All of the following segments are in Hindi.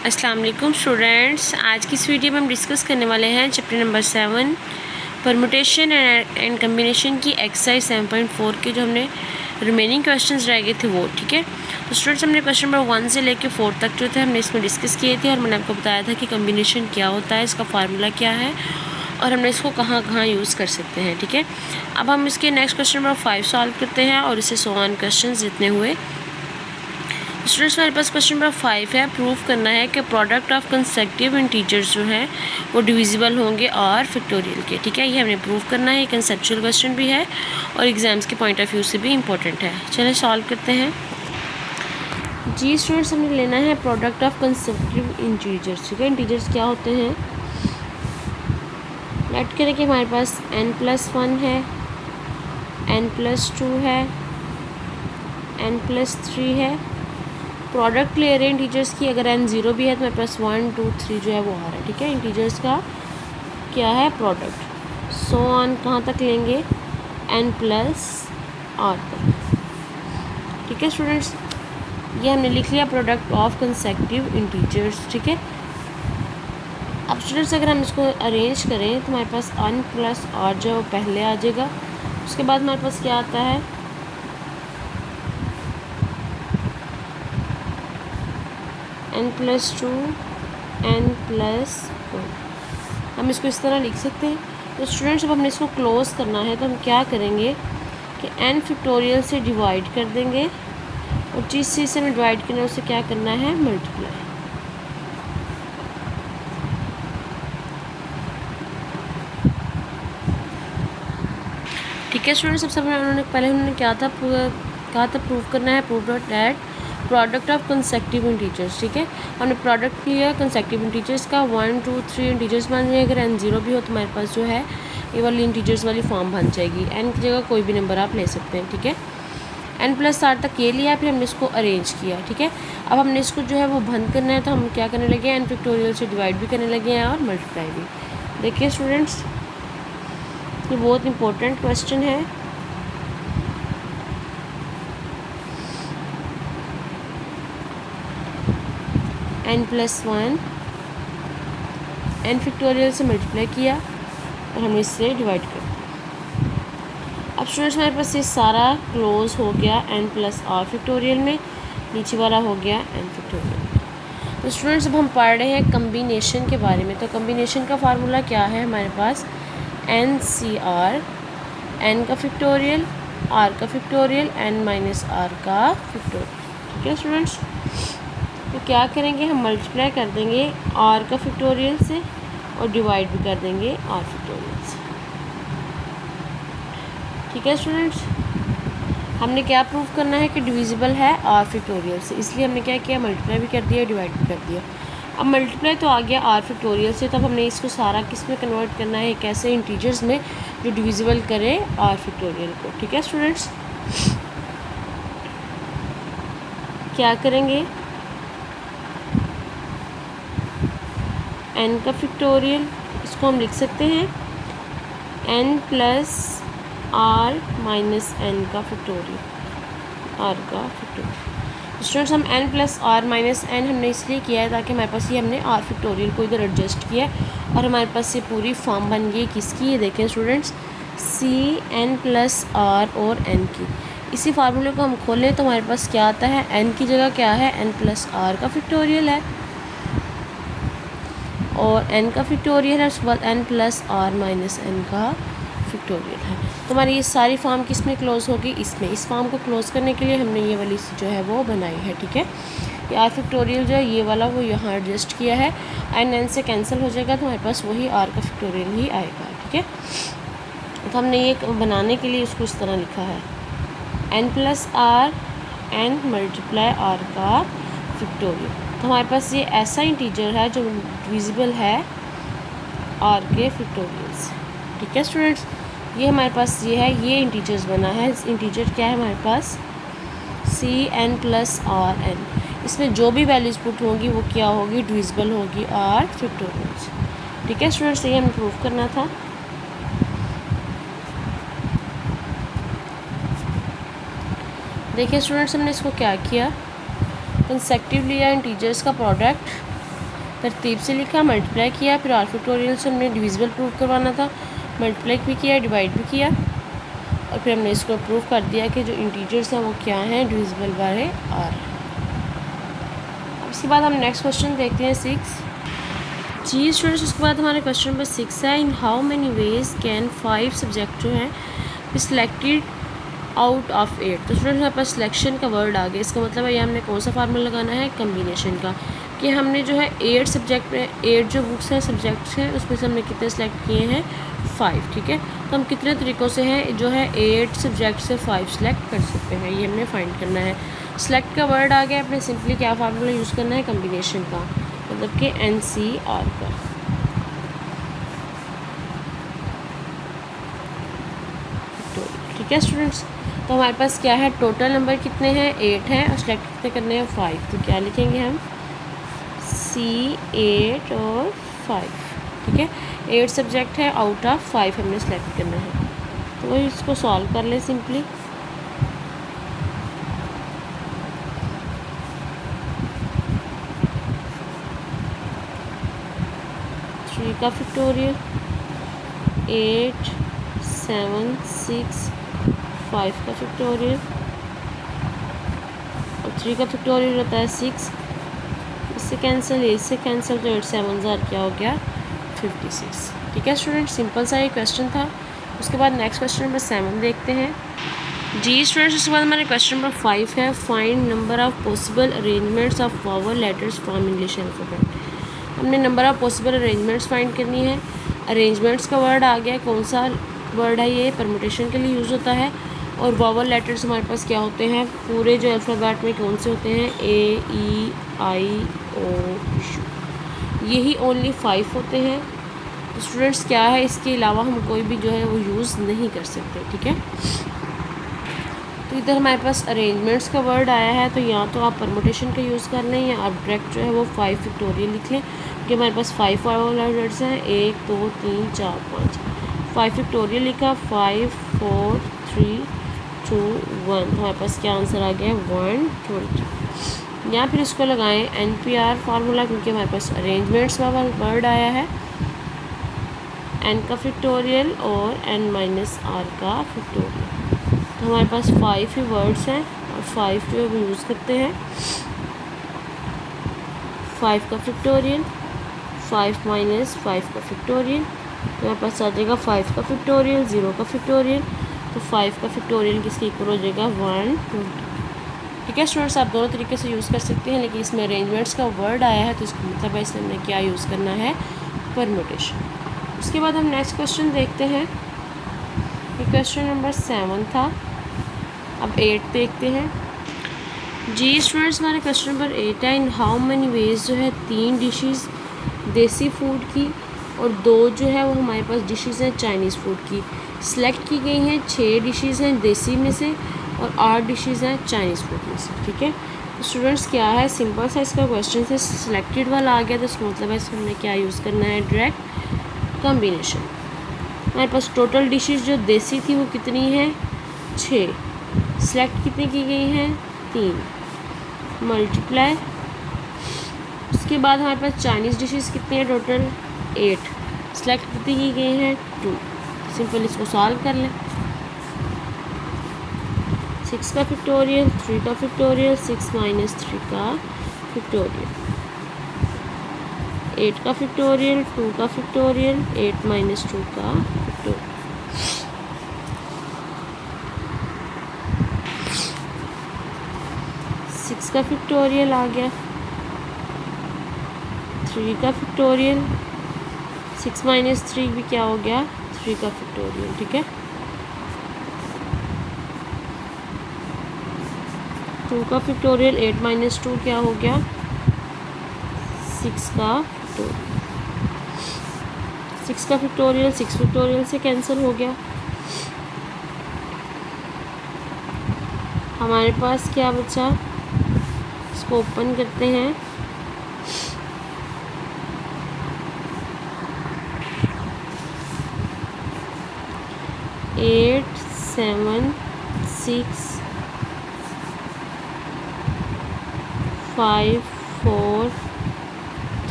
अस्सलाम वालेकुम स्टूडेंट्स, आज की इस वीडियो में हम डिस्कस करने वाले हैं chapter number 7 permutation and combination की एक्सरसाइज 7.4 के जो हमने रिमेनिंग क्वेश्चंस रह गए थे वो। ठीक है, तो स्टूडेंट्स हमने क्वेश्चन नंबर 1 से लेकर 4 तक जो थे हमने इसमें डिस्कस किए थे और मैंने आपको बताया था कि कम्बिनेशन क्या होता है, इसका फार्मूला क्या है और हमने इसको कहाँ कहाँ यूज़ कर सकते हैं। ठीक है, अब हम इसके नेक्स्ट क्वेश्चन नंबर 5 सॉल्व करते हैं और इससे 100 क्वेश्चन जितने हुए। स्टूडेंट्स हमारे पास क्वेश्चन नंबर 5 है, प्रूव करना है कि प्रोडक्ट ऑफ कंसेक्टिव इंटीजर्स जो हैं वो डिविजिबल होंगे और फैक्टोरियल के। ठीक है, ये हमने प्रूव करना है, ये कंसेप्चुअल क्वेश्चन भी है और एग्जाम्स के पॉइंट ऑफ व्यू से भी इंपॉर्टेंट है। चलिए सॉल्व करते हैं। जी स्टूडेंट्स, हमें लेना है प्रोडक्ट ऑफ कंसेक्टिव इंटीजर्स। ठीक है, इंटीजर्स क्या होते हैं, लेट करें कि हमारे पास n+1 है, n+2 है, n+3 है। प्रोडक्ट ले रहे हैं इंटीजर्स की, अगर n0 भी है तो मेरे पास 1 2 3 जो है वो आ रहा है। ठीक है, इंटीजर्स का क्या है प्रोडक्ट, सो ऑन कहाँ तक लेंगे, n+r तक। ठीक है स्टूडेंट्स, ये हमने लिख लिया प्रोडक्ट ऑफ कंसेक्टिव इंटीजर्स। ठीक है, अब स्टूडेंट्स अगर हम इसको अरेंज करें तो हमारे पास n+r जो है वो पहले आ जाएगा, उसके बाद हमारे पास क्या आता है n+2 n+1। हम इसको इस तरह लिख सकते हैं। तो स्टूडेंट्स जब हमने इसको क्लोज करना है तो हम क्या करेंगे कि n फैक्टोरियल से डिवाइड कर देंगे और जिस चीज़ से हमें डिवाइड करना है उससे क्या करना है, मल्टीप्लाई। ठीक है स्टूडेंट्स, सबसे पहले उन्होंने क्या था, कहा था प्रूव करना है प्रोडक्ट ऑफ कंसेक्टिव इंटीजर्स। ठीक है, हमने प्रोडक्ट लिया कंसेक्टिव इंटीजर्स का, 1 2 3 इंटीजर्स बन जाए। अगर n0 भी हो तो हमारे पास जो है ये वाली इंटीजर्स वाली फॉर्म बन जाएगी, n की जगह कोई भी नंबर आप ले सकते हैं। ठीक है, n+r तक ये लिया, फिर हमने इसको अरेंज किया। ठीक है, अब हमने इसको जो है वो बंद करना है तो हम क्या करने लगे, n फैक्टोरियल से डिवाइड भी करने लगे हैं और मल्टीप्लाई भी। देखिए स्टूडेंट्स, ये बहुत इंपॉर्टेंट क्वेश्चन है। n+1 n फैक्टोरियल से मल्टीप्लाई किया और हमने इससे डिवाइड कर दिया। अब स्टूडेंट्स हमारे पास ये सारा क्लोज हो गया n+r फैक्टोरियल में, नीचे वाला हो गया n फैक्टोरियल में। तो स्टूडेंट्स अब हम पढ़ रहे हैं कम्बिनेशन के बारे में। तो कम्बिनेशन का फार्मूला क्या है हमारे पास, NCR, n का फैक्टोरियल, r का फैक्टोरियल, n-r का फैक्टोरियल। ठीक है स्टूडेंट्स, तो क्या करेंगे, हम मल्टीप्लाई कर देंगे r का फैक्टोरियल से और डिवाइड भी कर देंगे r फैक्टोरियल से। ठीक है स्टूडेंट्स, हमने क्या प्रूव करना है कि डिविजिबल है r फैक्टोरियल से, इसलिए हमने क्या किया, मल्टीप्लाई भी कर दिया, डिवाइड भी कर दिया। अब मल्टीप्लाई तो आ गया r फैक्टोरियल से, तब हमने इसको सारा किस में कन्वर्ट करना है, एक ऐसे इंटीजर्स में जो डिविजिबल करे r फैक्टोरियल को। ठीक है स्टूडेंट्स, क्या करेंगे, n का फैक्टोरियल, इसको हम लिख सकते हैं n+r - n का फैक्टोरियल, r का फैक्टोरियल। स्टूडेंट्स हम n+r - n हमने इसलिए किया है ताकि हमारे पास ये हमने r फैक्टोरियल को इधर एडजस्ट किया और हमारे पास ये पूरी फॉर्म बन गई किसकी, ये देखें स्टूडेंट्स, Cn+r और n की। इसी फार्मूले को हम खोलें तो हमारे पास क्या आता है, n की जगह क्या है, n+r का फैक्टोरियल है और n का फैक्टोरियल है, उसके बाद n+r - n का फैक्टोरियल है। तो हमारी ये सारी फॉर्म किस में क्लोज होगी, इसमें। इस फॉर्म को क्लोज करने के लिए हमने ये वाली जो है वो बनाई है। ठीक है, ये r फैक्टोरियल जो है ये वाला वो यहाँ एडजस्ट किया है, n से कैंसिल हो जाएगा तो हमारे पास वही r का फैक्टोरियल ही आएगा। ठीक है, तो हमने ये बनाने के लिए उसको इस तरह लिखा है, n+r n × r का फैक्टोरियल। तो हमारे पास ये ऐसा इंटीजर है जो डिविजिबल है r के फैक्टोरियल से। ठीक है स्टूडेंट्स, ये हमारे पास ये है, ये इंटीजर्स बना है। इंटीजर क्या है हमारे पास, Cn+r n, इसमें जो भी वैल्यूज़ पुट होंगी वो क्या होगी, डिविजिबल होगी r फैक्टोरियल से। ठीक है स्टूडेंट्स, ये हमें प्रूव करना था। देखिए स्टूडेंट्स, हमने इसको क्या किया, कंसेक्टिव लिया इंटीजर्स का प्रोडक्ट तरतीब से लिखा, मल्टीप्लाई किया, फिर आर फैक्टोरियल से हमने डिविजिबल प्रूव करवाना था, मल्टीप्लाई भी किया, डिवाइड भी किया, और फिर हमने इसको प्रूव कर दिया कि जो इंटीजर्स हैं वो क्या हैं, डिविजिबल बाय आर। अब इसके बाद हम नेक्स्ट क्वेश्चन देखते हैं 6 जी स्टूडेंट्स। उसके बाद हमारे क्वेश्चन नंबर 6 है, in how many ways can 5 subject जो हैं सिलेक्टेड आउट ऑफ 8। तो स्टूडेंट्स हमारे पास सिलेक्शन का वर्ड आ गया, इसका मतलब है ये हमने कौन सा फार्मूला लगाना है, कम्बिनेशन का, कि हमने जो है 8 सब्जेक्ट में 8 जो बुक्स हैं सब्जेक्ट्स हैं उसमें से हमने कितने सेलेक्ट किए हैं, 5। ठीक है, तो हम कितने तरीक़ों से हैं जो है 8 सब्जेक्ट से 5 सेलेक्ट कर सकते हैं, ये हमने फाइंड करना है। सेलेक्ट का वर्ड आ गया, अपने सिंपली क्या फार्मूला यूज़ करना है, कम्बिनेशन का, मतलब कि NCR का। ठीक है स्टूडेंट्स, तो हमारे पास क्या है, टोटल नंबर कितने हैं, 8 हैं, और सेलेक्ट कितने करने हैं, 5। तो क्या लिखेंगे हम, C8 और 5। ठीक है, 8 सब्जेक्ट है, आउट ऑफ 5 हमने सेलेक्ट करना है। तो वही इसको सॉल्व कर ले सिंपली। का फैक्टोरियल 8 7 6 5 का फैक्टोरियल और 3 का फैक्टोरियल होता है 6, इससे कैंसिल, इससे कैंसिल, तो 8 7 क्या हो गया, 56। ठीक है स्टूडेंट, सिंपल सा ये क्वेश्चन था। उसके बाद नेक्स्ट क्वेश्चन नंबर 7 देखते हैं जी स्टूडेंट्स। उसके बाद हमारे क्वेश्चन नंबर 5 है, find number of possible arrangements of vowel letters from English alphabet. हमने number of possible arrangements find करनी है। अरेंजमेंट्स का वर्ड आ गया, कौन सा वर्ड है ये, परमुटेशन के लिए यूज़ होता है। और वावल लेटर्स हमारे पास क्या होते हैं, पूरे जो अल्फ़ाबेट में कौन से होते हैं, A E I O U, यही ओनली 5 होते हैं। तो स्टूडेंट्स क्या है, इसके अलावा हम कोई भी जो है वो यूज़ नहीं कर सकते। ठीक है, तो इधर हमारे पास अरेंजमेंट्स का वर्ड आया है, तो यहाँ तो आप परमुटेशन का यूज़ कर लें या आप डायरेक्ट जो है वो 5 फैक्टोरियल लिख लें, कि हमारे पास 5 वावल लेटर्स हैं, 1 2 3 4 5। 5 फैक्टोरियल लिखा, 5 4 3 2 1, तो हमारे पास क्या आंसर आ गया, 120। या फिर इसको लगाएं NPR फार्मूला, क्योंकि हमारे पास अरेंजमेंट्स वाला वर्ड आया है, N का फैक्टोरियल और N-R का फैक्टोरियल। तो हमारे पास 5 ही वर्ड्स हैं और 5 जो हम यूज़ करते हैं। 5 का फैक्टोरियल, 5 - 5 का फैक्टोरियल, तो हमारे पास आ जाएगा 5 का फैक्टोरियल, 0 का फैक्टोरियल, तो 5 का फैक्टोरियल किसके इक्वल हो जाएगा, 120। ठीक है स्टूडेंट्स, आप दोनों तरीके से यूज़ कर सकते हैं, लेकिन इसमें अरेंजमेंट्स का वर्ड आया है तो इसका मतलब है इसमें हमने क्या यूज़ करना है, परम्यूटेशन। उसके बाद हम नेक्स्ट क्वेश्चन देखते हैं, ये क्वेश्चन नंबर 7 था। अब 8 देखते हैं जी स्टूडेंट्स। हमारे क्वेश्चन नंबर 8 है, इन हाउ मैनी वेज जो है 3 डिशेस देसी फूड की और 2 जो है वो हमारे पास डिशेस हैं चाइनीज़ फूड की सिलेक्ट की गई हैं। 6 डिशेस हैं देसी में से और 8 डिशेस हैं चाइनीज़ फूड में से। ठीक है, तो स्टूडेंट्स क्या है, सिंपल सा इसका क्वेश्चन से सिलेक्टेड वाला आ गया, तो इसका मतलब है इसको हमने क्या यूज़ करना है, डायरेक्ट कॉम्बिनेशन। हमारे पास टोटल डिशेस जो देसी थी वो कितनी है, 6, सेलेक्ट कितनी की गई हैं, 3, मल्टीप्लाई। उसके बाद हमारे पास चाइनीज़ डिशेस कितनी है, टोटल 8, सेलेक्ट कितनी की गई हैं, 2। सिंपल इसको सॉल्व कर लें। 6 का फैक्टोरियल, 3 का फैक्टोरियल, 6 - 3 का फैक्टोरियल, 8 का फैक्टोरियल, 2 का फैक्टोरियल, 8 - 2 का फैक्टोरियल। का फैक्टोरियल आ गया, 3 का फैक्टोरियल, 6 - 3 भी क्या हो गया, 3 का फैक्टोरियल। ठीक है, 2 का फैक्टोरियल, 8 - 2 क्या हो गया, 6 का फैक्टोरियल। 6 का फैक्टोरियल 6 फैक्टोरियल से कैंसिल हो गया। हमारे पास क्या बचा, इसको ओपन करते हैं, एट 7 6 5 4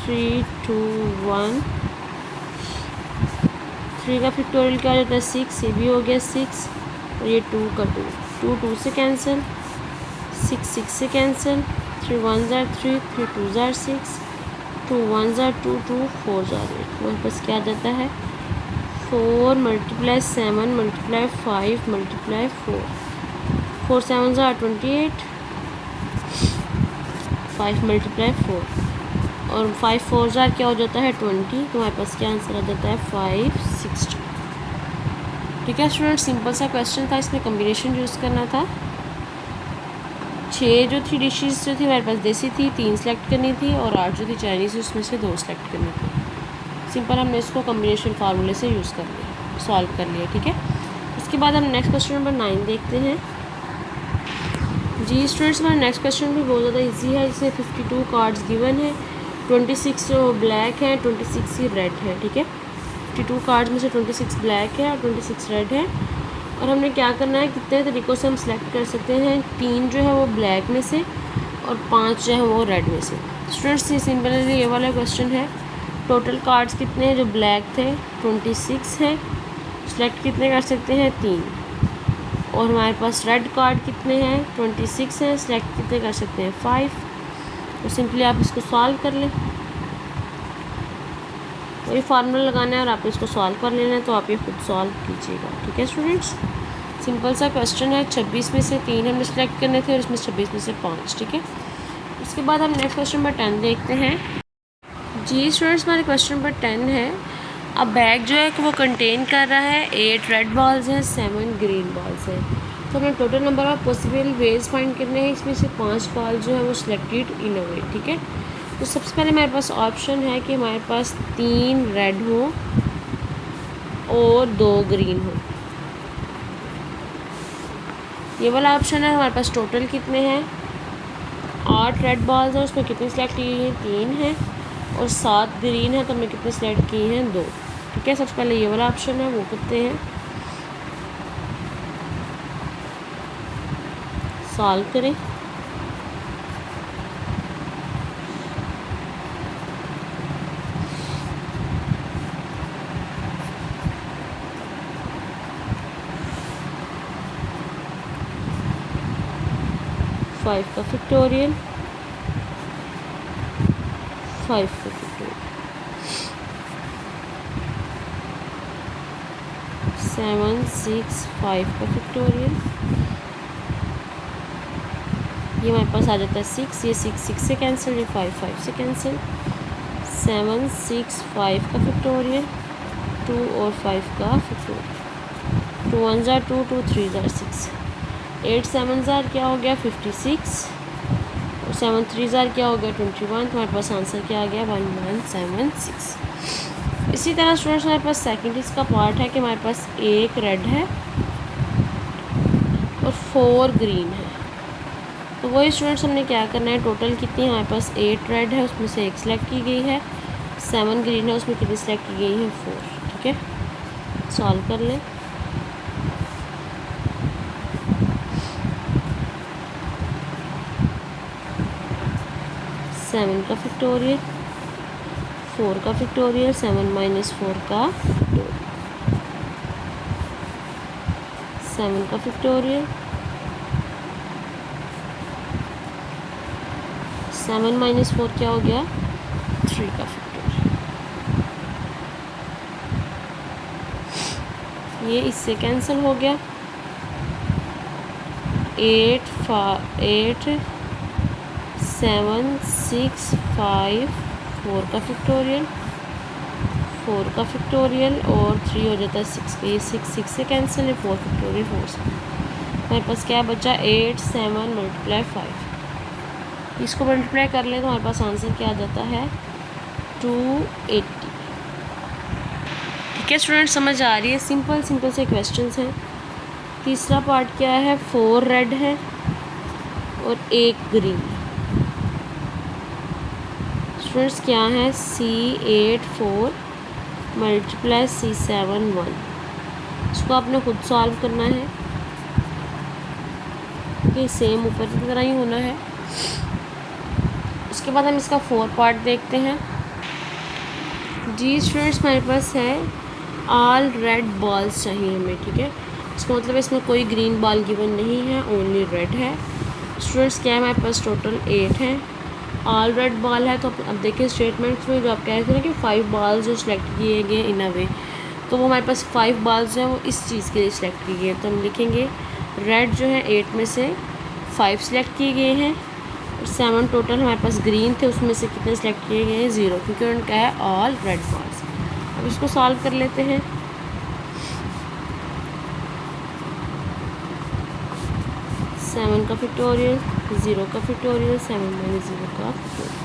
3 2 1। 3 का फैक्टोरियल क्या हो जाता है 6, ये भी हो गया 6 और ये 2 का 2, 2 2 से कैंसिल, 6 6 से कैंसिल, 3 1 ज़ार 3, 3 2 ज़ार 6, 2 1 ज़ार 2 2 4 ज़ार 8। हमारे पास क्या आ जाता है 4 × 7 × 5 × 4, 4 7 ज़ार 28, 5 × 4 और 5 4 ज़ार क्या हो जाता है 20। तो हमारे पास क्या आंसर आ जाता है 560। ठीक है स्टूडेंट, सिंपल सा क्वेश्चन था, इसमें कम्बिनेशन यूज़ करना था। 6 जो थी डिशेस जो थी हमारे पास देसी थी, 3 सेलेक्ट करनी थी और 8 जो थी चाइनीज़ उसमें से 2 सेलेक्ट करनी थी। सिंपल हमने इसको कम्बिनेशन फार्मूले से यूज़ कर लिया, सॉल्व कर लिया। ठीक है, उसके बाद हम नेक्स्ट क्वेश्चन नंबर 9 देखते हैं। जी स्टूडेंट्स, हमारा नेक्स्ट क्वेश्चन भी बहुत ज़्यादा इजी है। इसमें 52 कार्ड्स गिवन है, 26 जो ब्लैक है, 26 ही रेड है। ठीक है, 52 कार्ड्स में से 26 ब्लैक है और 26 रेड है। और हमने क्या करना है, कितने तरीक़ों से हम सेलेक्ट कर सकते हैं। 3 जो है वो ब्लैक में से और 5 जो है वो रेड में से। स्टूडेंट्स ये सिंपल ये वाला क्वेश्चन है। टोटल कार्ड्स कितने हैं जो ब्लैक थे 26 हैं, सेलेक्ट कितने कर सकते हैं 3। और हमारे पास रेड कार्ड कितने हैं 26 हैं, सेलेक्ट कितने कर सकते हैं 5। तो सिंपली आप इसको सॉल्व कर लें, वही फार्मूला लगाना है और आप इसको सॉल्व कर लेना है। तो आप ये खुद सॉल्व कीजिएगा। ठीक है स्टूडेंट्स, सिंपल सा क्वेश्चन है। 26 में से 3 हमने सेलेक्ट करने थे और इसमें 26 में से 5। ठीक है, उसके बाद हम नेक्स्ट क्वेश्चन नंबर 10 देखते हैं। जी स्टूडेंट्स, हमारे क्वेश्चन नंबर 10 है। अब बैग जो है वो कंटेन कर रहा है 8 रेड बॉल्स हैं, 7 ग्रीन बॉल्स हैं। तो हमें total number of possible ways find करने हैं। इसमें से 5 बॉल जो है वो सिलेक्टेड इन अ वे। ठीक है, तो सबसे पहले हमारे पास ऑप्शन है कि हमारे पास 3 रेड हो और 2 ग्रीन हो। ये वाला ऑप्शन है। हमारे पास टोटल कितने हैं 8 रेड बॉल्स हैं, उसमें कितनी सेलेक्ट की हैं 3 हैं और 7 ग्रीन है तो हमने कितनी सेलेक्ट की हैं 2। ठीक है, सबसे पहले ये वाला ऑप्शन है वो करते हैं, सॉल्व करें। फाइव का फैक्टोरियल, 5 का फैक्टोरियल, 7 6 5 का फैक्टोरियल। ये हमारे पास आ जाता है 6, ये 6 6 से कैंसिल, ये 5 5 से कैंसिल। 7 6 5 का फैक्टोरियल, 2 और 5 का फैक्टोरियल। 2 1 ज़ार 2, 2 3 ज़ार 6, 8 7 ज़ार क्या हो गया 56 और 7 3 ज़ार क्या हो गया 21। तो हमारे पास आंसर क्या आ गया 1176। इसी तरह स्टूडेंट्स हमारे पास सेकेंड इसका पार्ट है कि हमारे पास 1 रेड है और 4 ग्रीन है। तो वही स्टूडेंट्स हमने क्या करना है, टोटल कितनी हमारे पास 8 रेड है, उसमें से 1 सेलेक्ट की गई है, 7 ग्रीन है, उसमें कितनी सेलेक्ट की गई है 4। ठीक है, सॉल्व कर लें। सेवन का फैक्टोरियल, 4 का फैक्टोरियल, 7 - 4 का फैक्टोरियल, 7 का फैक्टोरियल, 7 - 4 क्या हो गया 3 का फैक्टोरियल। ये इससे कैंसिल हो गया। 8 7 6 5 4 का फैक्टोरियल, 4 का फैक्टोरियल और 3 हो जाता है 6 का। ये 6 6 से कैंसिल है, 4 फैक्टोरियल 4 से। हमारे पास क्या बचा 8 7 × 5। इसको मल्टीप्लाई कर लें तो हमारे पास आंसर क्या आ जाता है 280। ठीक है स्टूडेंट, समझ आ रही है। सिंपल सिंपल से क्वेश्चंस हैं। तीसरा पार्ट क्या है 4 रेड है और 1 ग्रीन। स्टूडेंट्स क्या है C8 4 × C7 1। इसको आपने खुद सॉल्व करना है कि सेम ऊपर की तरह ही होना है। उसके बाद हम इसका 4 पार्ट देखते हैं। जी स्टूडेंट्स, हमारे पास है ऑल रेड बॉल्स चाहिए हमें, ठीक है। इसका मतलब इसमें कोई ग्रीन बॉल गिवन नहीं है, ओनली रेड है। स्टूडेंट्स क्या है, हमारे पास टोटल 8 हैं। ऑल रेड बॉल है, तो अब देखिए स्टेटमेंट्स में जो आप कह रहे थे ना कि 5 बॉल्स जो सिलेक्ट किए गए इन अ वे, तो वो हमारे पास 5 बॉल्स हैं वो इस चीज़ के लिए सिलेक्ट किए गए। तो हम लिखेंगे रेड जो है 8 में से 5 सिलेक्ट किए गए हैं, 7 टोटल हमारे पास ग्रीन थे, उसमें से कितने सिलेक्ट किए गए हैं 0, क्योंकि उन्होंने कहा है ऑल रेड बॉल्स। अब इसको सॉल्व कर लेते हैं। सेवन का फैक्टोरियल, 0 का फैक्टोरियल, 7 माइनस 0 का फैक्टोरियल,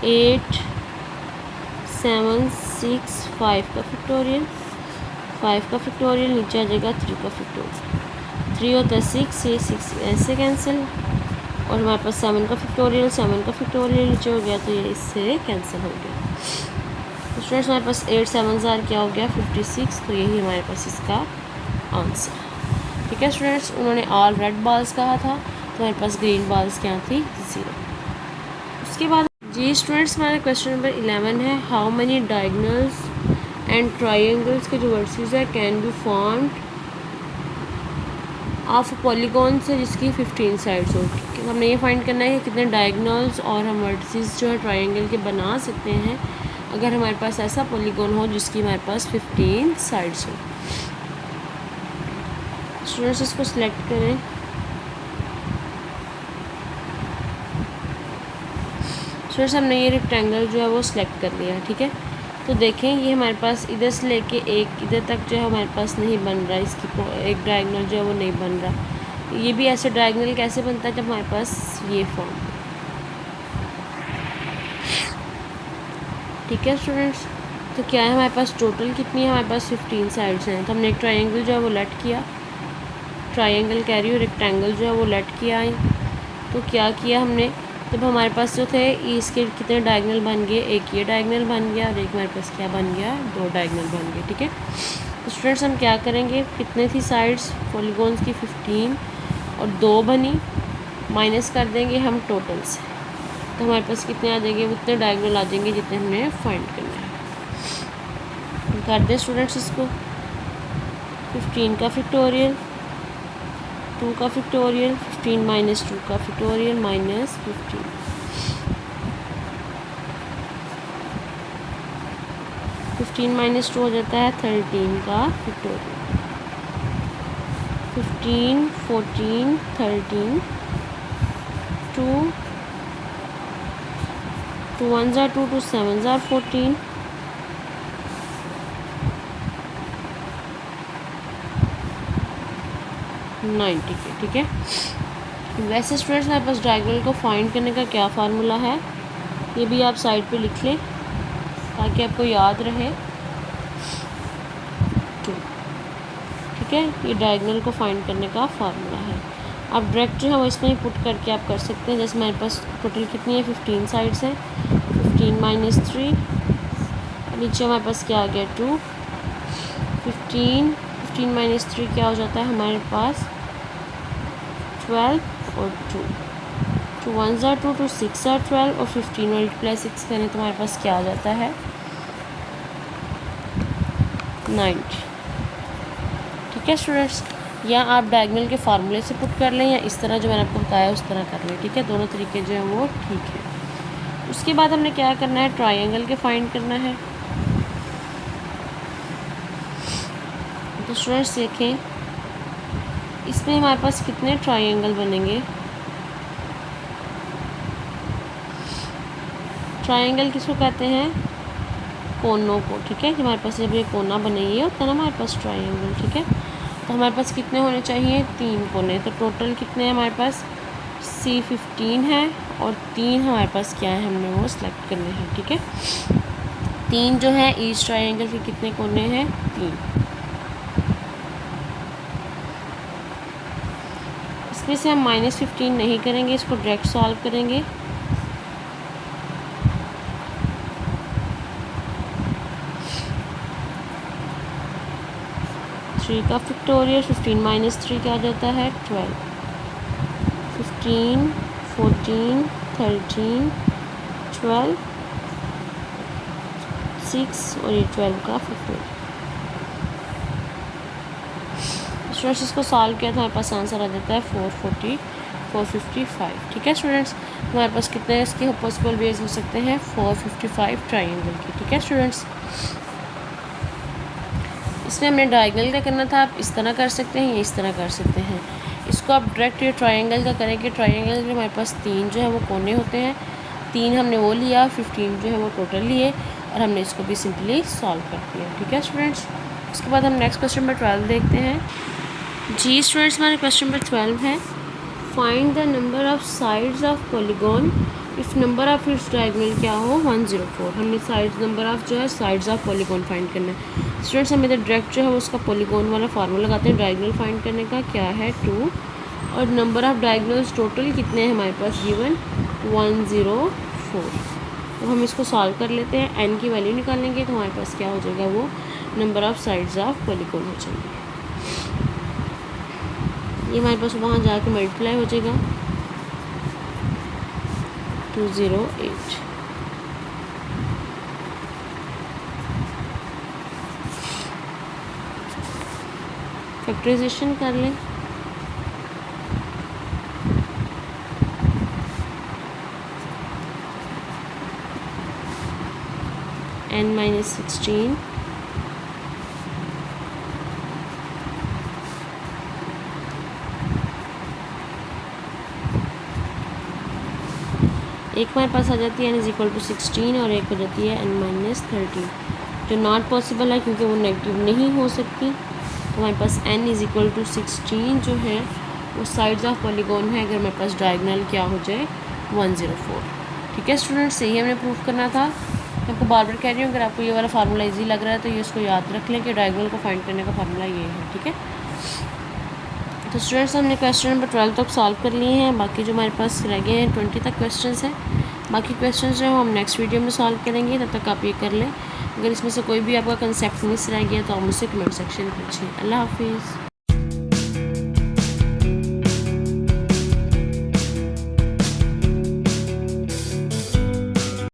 8 7 6 5 का फैक्टोरियल, 5 का फैक्टोरियल नीचे आ जाएगा 3 का फैक्टोरियल, 3 होता है 6, ये 6 ऐसे कैंसिल, और हमारे पास 7 का फैक्टोरियल, 7 का फैक्टोरियल नीचे हो गया, तो ये इससे कैंसिल हो गया। तो स्टूडेंट्स हमारे पास 8 7 क्या हो गया 56, तो यही हमारे पास इसका आंसर। ठीक है स्टूडेंट्स, उन्होंने ऑल रेड बॉल्स कहा था, तो हमारे पास ग्रीन बॉल्स क्या थी 0। उसके बाद जी स्टूडेंट्स, हमारा क्वेश्चन नंबर 11 है, how many diagonals and triangles के जो वर्सेस है can be formed of polygon से जिसकी 15 साइड्स हो। ठीक है, हमने ये फाइंड करना है कि कितने डायगोनल्स और हम वर्सेस जो है ट्राइंगल के बना सकते हैं अगर हमारे पास ऐसा पॉलीगॉन हो जिसकी हमारे पास 15 साइड्स हो। स्टूडेंट्स इसको सिलेक्ट करें। स्टूडेंट्स हमने ये रेक्टेंगल जो है वो सिलेक्ट कर लिया है, ठीक है। तो देखें ये हमारे पास इधर से लेके एक इधर तक जो है हमारे पास नहीं बन रहा, इसकी एक डायगोनल जो है वो नहीं बन रहा। ये भी ऐसे डायगोनल कैसे बनता है जब हमारे पास ये फॉर्म, ठीक है स्टूडेंट्स। तो क्या है हमारे पास टोटल कितनी है, हमारे पास 15 साइड्स हैं। तो हमने एक ट्रायंगल जो है वो लेट किया, ट्रायंगल कह रही हूँ, रेक्टेंगल जो है वो लेट किया। तो क्या किया हमने, जब हमारे पास जो थे इसके कितने डायगोनल बन गए, एक ये डायगोनल बन गया और एक हमारे पास क्या बन गया 2 डायगोनल बन गए, ठीक है। तो स्टूडेंट्स हम क्या करेंगे, कितने थी साइड्स पॉलीगॉन्स की 15 और 2 बनी, माइनस कर देंगे हम टोटल से, तो हमारे पास कितने आ जाएंगे, उतने डायगोनल आ जाएंगे जितने हमने फाइंड करना है। कर दें स्टूडेंट्स इसको, 15 का फैक्टोरियल, 2 का फैक्टोरियल, 15 माइनस 2 का फैक्टोरियल माइनस 15, 15 माइनस 2 हो जाता है 13 का फैक्टोरियल, 15 14 13, 2 1 ज़ा 2, 2 7 ज़ा 14, 90 के, ठीक है। वैसे स्टूडेंट्स हमारे पास डायगोनल को फाइंड करने का क्या फार्मूला है, ये भी आप साइड पे लिख लें ताकि आपको याद रहे। 2, ठीक है, ये डायगोनल को फाइंड करने का फार्मूला है। आप डायरेक्ट जो है वो इसमें ही पुट करके आप कर सकते हैं। जैसे हमारे पास टोटल कितनी है 15 साइड्स हैं, 15 माइनस 3, नीचे हमारे पास क्या आ गया 2, 15 माइनस 3 क्या हो जाता है हमारे पास 12 और 2 1 ज़ा 2, 2 6 ज़ा 12 और 15 मल्टीप्लाई 6 करें तो हमारे पास क्या आ जाता है 90, ठीक है स्टूडेंट्स। या आप डायगोनल के फार्मूले से पुट कर लें या इस तरह जो मैंने आपको बताया उस तरह कर लें, ठीक है, दोनों तरीके जो हैं वो ठीक है। उसके बाद हमने क्या करना है, ट्रायंगल के फाइंड करना है। तो स्टूडेंट्स देखें इसमें हमारे पास कितने ट्रायंगल बनेंगे, ट्रायंगल किसको कहते हैं, कोनों को, ठीक है। हमारे पास जब ये कोना बने ये होता है ना हमारे पास ट्रायंगल, ठीक है। तो हमारे पास कितने होने चाहिए 3 कोने, तो टोटल कितने हैं हमारे पास C15 है और 3 हमारे पास क्या है हमने वो सिलेक्ट करने हैं, ठीक है। 3 जो है ईच ट्रायंगल के कितने कोने हैं 3। इसमें से हम -15 नहीं करेंगे, इसको डायरेक्ट सॉल्व करेंगे। का फैक्टोरियल 15 माइनस 3 क्या आ जाता है 12, 15 14 13, 12, 6 और ये 12 का 15। स्टूडेंट्स इसको सॉल्व किया तो हमारे पास आंसर आ जाता है 455। ठीक है स्टूडेंट्स, हमारे पास कितने इसके पॉसिबल वेज हो सकते हैं 455 ट्राइंगल की। ठीक है स्टूडेंट्स, इसमें हमने डायगोनल का करना था, आप इस तरह कर सकते हैं या इस तरह कर सकते हैं। इसको आप डायरेक्ट ये ट्राइंगल का करेंगे। ट्राइंगल के हमारे पास 3 जो है वो कोने होते हैं, 3 हमने वो लिया, 15 जो है वो टोटल लिए और हमने इसको भी सिंपली सॉल्व कर दिया। ठीक है स्टूडेंट्स, उसके बाद हम नेक्स्ट क्वेश्चन नंबर 12 देखते हैं। जी स्टूडेंट्स, हमारे क्वेश्चन नंबर 12 है find the number of sides of polygon if number of its diagonal क्या हो 104। हमने साइड्स नंबर ऑफ जो है साइड्स ऑफ पॉलीगॉन फाइंड करना है। स्टूडेंट्स हमें तो डायरेक्ट जो है उसका पॉलीगॉन वाला फार्मूला लगाते हैं। डायगोनल फाइंड करने का क्या है 2 और नंबर ऑफ डायगोनल्स टोटल कितने हैं हमारे पास गिवन 104। तो हम इसको सॉल्व कर लेते हैं, एन की वैल्यू निकालेंगे तो हमारे पास क्या हो जाएगा वो number of sides of polygon हो जाएंगे। ये हमारे पास वहाँ जाके मल्टीप्लाई हो जाएगा 208। फैक्टराइजेशन कर लें, n-16 एक हमारे पास आ जाती है n=16 और एक हो जाती है n-13 जो नॉट पॉसिबल है क्योंकि वो नेगेटिव नहीं हो सकती। तो हमारे पास n=16 जो है वो साइड्स ऑफ पॉलीगॉन है अगर हमारे पास डायगोनल क्या हो जाए 104। ठीक है स्टूडेंट्स, यही हमने प्रूफ करना था। मैं आपको बार बार कह रही हूँ अगर आपको ये वाला फार्मूला इजी लग रहा है तो ये उसको याद रख लें कि डायगोनल को फाइंड करने का फार्मूला ये है। ठीक है, तो स्टूडेंट्स हमने क्वेश्चन नंबर 12 तक सॉल्व कर लिए हैं। बाकी जो हमारे पास रह गए हैं 20 तक क्वेश्चंस हैं। बाकी क्वेश्चंस जो हम नेक्स्ट वीडियो में सॉल्व करेंगे, तब तक आप ये कर लें। अगर इसमें से कोई भी आपका कंसेप्ट मिस रह गया तो आप मुझसे कमेंट सेक्शन में पूछिए। अल्लाह हाफिज़।